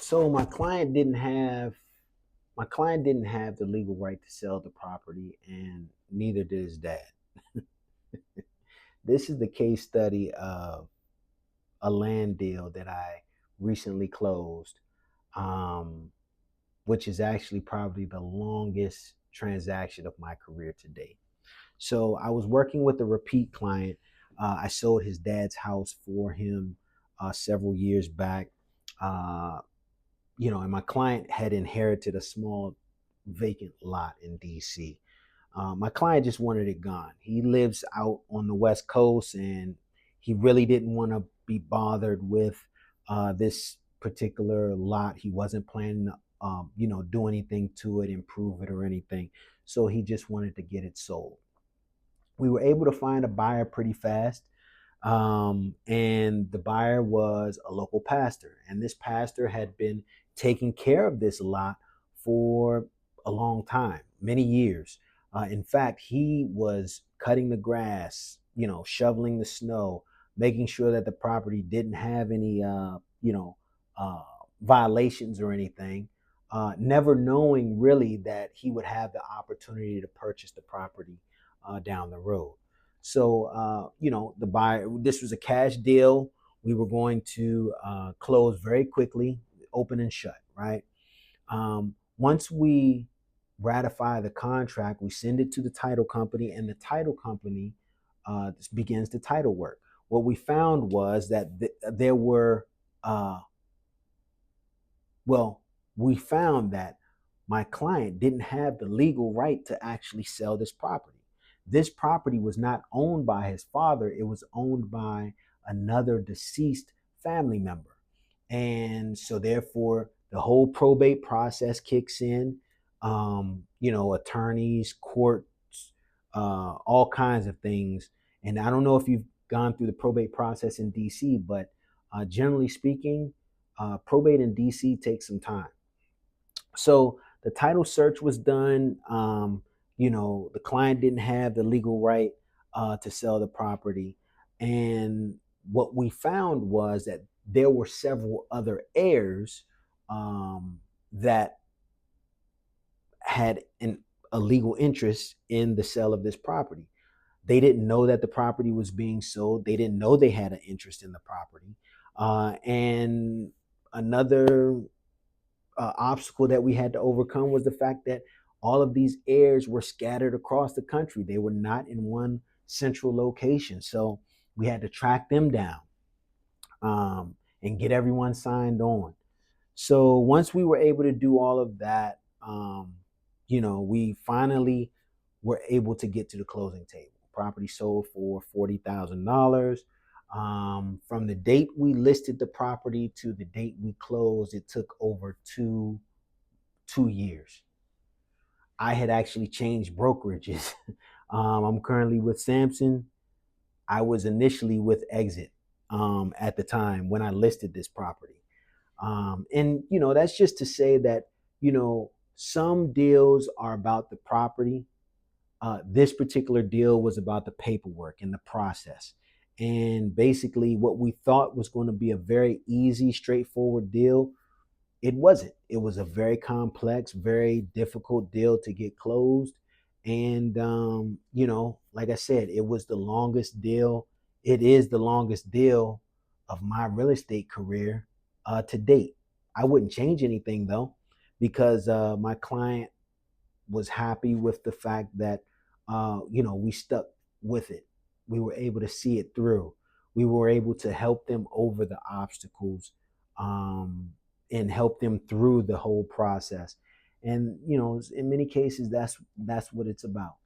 So my client didn't have the legal right to sell the property, and neither did his dad. This is the case study of a land deal that I recently closed, um, which is actually probably the longest transaction of my career to date. So I was working with a repeat client. I sold his dad's house for him several years back. Uh, and my client had inherited a small vacant lot in DC. My client just wanted it gone. He lives out on the West Coast, and he really didn't want to be bothered with this particular lot. He wasn't planning to, do anything to it, improve it, or anything. So he just wanted to get it sold. We were able to find a buyer pretty fast. And the buyer was a local pastor. And this pastor had been taking care of this lot for a long time, many years. In fact, he was cutting the grass, shoveling the snow, making sure that the property didn't have any, uh, violations or anything, never knowing really that he would have the opportunity to purchase the property down the road. So, the buyer, this was a cash deal. We were going to close very quickly, open and shut, right? Once we ratify the contract, we send it to the title company, and the title company begins the title work. What we found was that there were, uh, well, we found that my client didn't have the legal right to actually sell this property. This property was not owned by his father, it was owned by another deceased family member. And so, therefore, the whole probate process kicks in. Attorneys, courts, all kinds of things. And I don't know if you've gone through the probate process in DC, but generally speaking, probate in DC takes some time. So the title search was done. The client didn't have the legal right to sell the property. And what we found was that there were several other heirs that had a legal interest in the sale of this property. They didn't know that the property was being sold. They didn't know they had an interest in the property. And another obstacle that we had to overcome was the fact that all of these heirs were scattered across the country. They were not in one central location. So we had to track them down and get everyone signed on. So once we were able to do all of that, we finally were able to get to the closing table. Property sold for $40,000. From the date we listed the property to the date we closed, it took over two years. I had actually changed brokerages. I'm currently with Samson. I was initially with Exit at the time when I listed this property. And that's just to say that some deals are about the property. This particular deal was about the paperwork and the process. And basically, what we thought was going to be a very easy, straightforward deal, it wasn't. It was a very complex, very difficult deal to get closed. And, like I said, it was the longest deal. It is the longest deal of my real estate career to date. I wouldn't change anything though, because my client was happy with the fact that we stuck with it. We were able to see it through. We were able to help them over the obstacles, um, and help them through the whole process. And in many cases, that's what it's about.